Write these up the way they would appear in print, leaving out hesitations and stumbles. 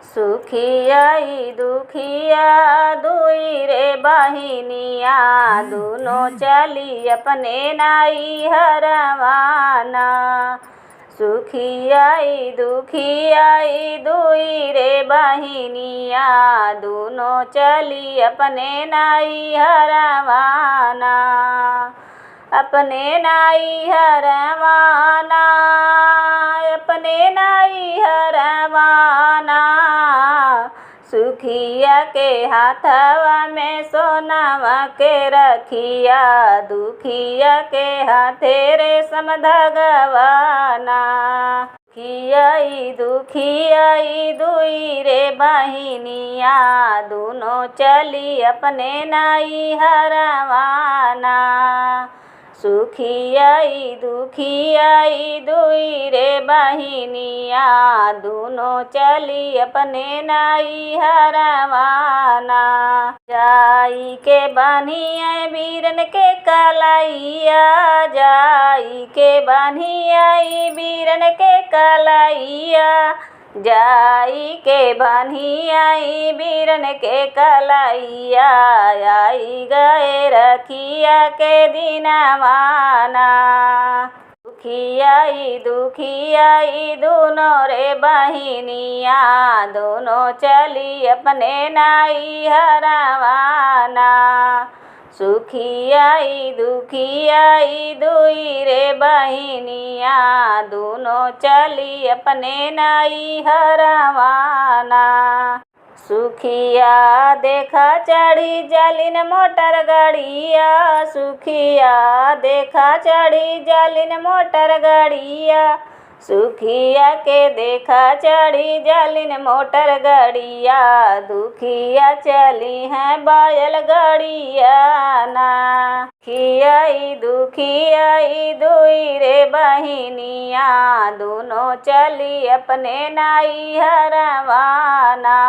सुखियाई दुखिया दुई रे बहिनिया, दुनो चली अपने नाई हरवाना। सुखियाई दुखियाई दुई रे बहिनिया, दुनो चली अपने नाई हरवाना। अपने नाई हरवाना, अपने नाई हरवाना। सुखिया के हाथवा में सोनावा के रखिया, दुखिया के हाथे रेशम धगवाना। सुखियाई दुखियाई दुई रे बहिनिया, दुनो चली अपने नाई हरवाना। सुखियाई दुखियाई दुई रे बहिनिया, दुनो चली अपने नाई हरवाना। जाई के बान्हिया बीरन के कलाइया, जाई के बान्हिया बीरन के कलाइया। जाई के बान्हिया बीरन के कलाइया, आई गए रखिया के दिनवाना। दुखियाई दुखियाई दुनो रे बहिनिया, दोनों चली अपने नाई हरवाना। सुखियाई दुखियाई दुई रे बहिनिया, दोनों चली अपने नाई हरवाना। सुखिया देखा चढ़ी जालिन मोटर गाड़िया, सुखिया देखा चढ़ी जालिन मोटर गाड़िया। सुखिया के देखा चढ़ी जालिन मोटर गाड़िया, दुखिया चली हैं बैल गाड़िया ना। खियाई दुखियाई दुई रे बहिनिया, दोनों चली अपने नाई हरवाना।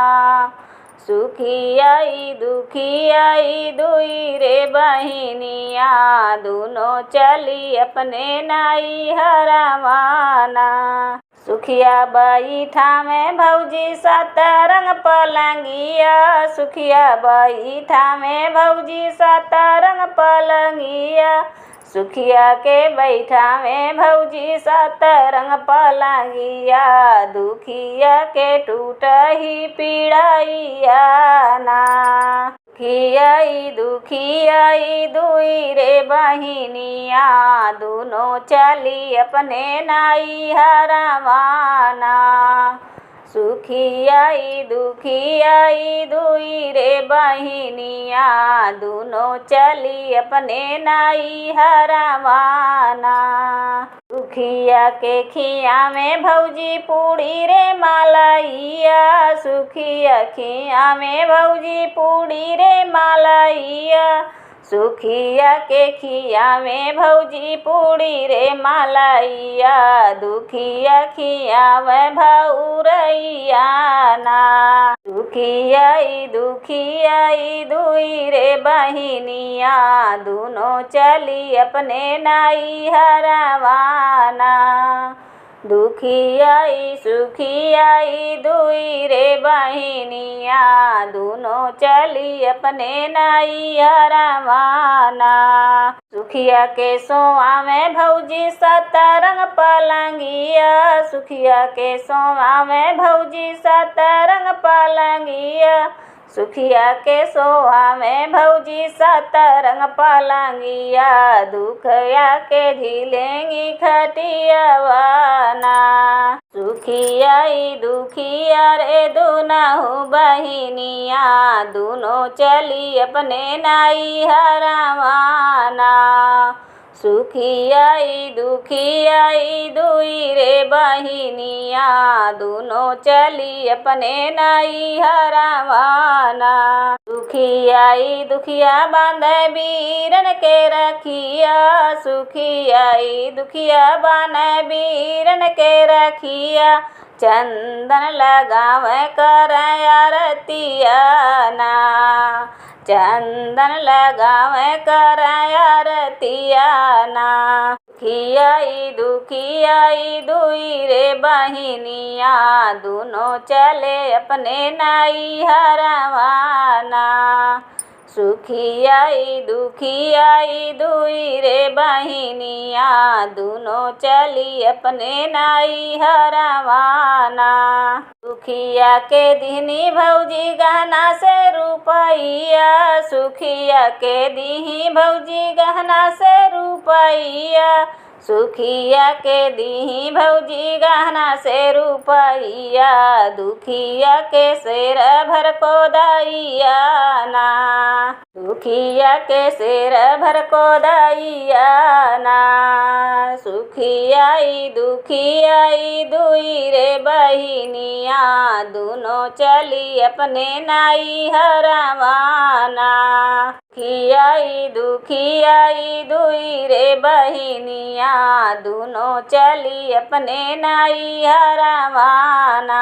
सुखियाई दुखियाई दुई रे बहिनिया, दोनों चली अपने नाई हरवाना। सुखिया बैठा में भौजी सतरंग पलंगिया, सुखिया बैठा में भौजी सतरंग पलंगिया। सुखिया के बैठा में भौजी सतरंग पलंगिया, दुखिया के टूटही पीड़ाइया ना। दुखियाई दुखियाई दुई रे बहिनिया, दोनों चली अपने नाई हरवाना। सुखियाई दुखियाई दुई रे बहिनिया, दोनों चली अपने नाई हरवाना। सुखिया के खिया में भौजी पूड़ी रे मालैया, सुखिया खिया में भौजी पूड़ी रे मालैया। सुखिया के खिया में भौजी पूड़ी रे मालैया, दुखिया खिया में भौरैया ना। दुखियाई दुखियाई दुई रे बहिनिया, दोनों चली अपने नाई हरवाना। दुखियाई सुखियाई दुई रे बहिनिया, दोनों चली अपने नाई हरवाना। सुखिया के सोवा में भौजी सतरंग पलंगिया, सुखिया के सोवा में भौजी सतरंग पलंगिया। सुखिया के सोवा में भौजी सतरंग पलंगिया, दुखिया के झिलेंगी खटियावाना। सुखियाई दुखिया रे दुनहु बहिनिया, दोनों चली अपने नाई हरवाना। सुखियाई दुखियाई दुई रे बहिनिया, दोनों चली अपने नाई हरवाना। सुखियाई दुखिया बांधे बीरन के रखिया, सुखियाई दुखिया बांधे बीरन के रखिया। चंदन लगावे कर आरतिया ना, चंदन लगावे कर आरतिया ना। दुखियाई दुई रे बहिनिया दोनों चले अपने नाई हरवाना। सुखियाई दुखियाई दुई रे बहिनिया दोनों चली अपने नाई हरवाना। सुखिया के दिहनी भौजी गहना से रुपैया, सुखिया के दिही भौजी गहना से रुपैया, सुखिया के दिही भौजी गहना से रुपैया, दुखिया के शेर भर को दैया ना। दुखिया के शेर भर को दैया ना। सुखियाई दुखियाई दुई रे बहिनिया दोनों चली अपने नाई हरवाना। दुखियाई दुई रे बहिनिया दोनों चली अपने नाई हरवाना।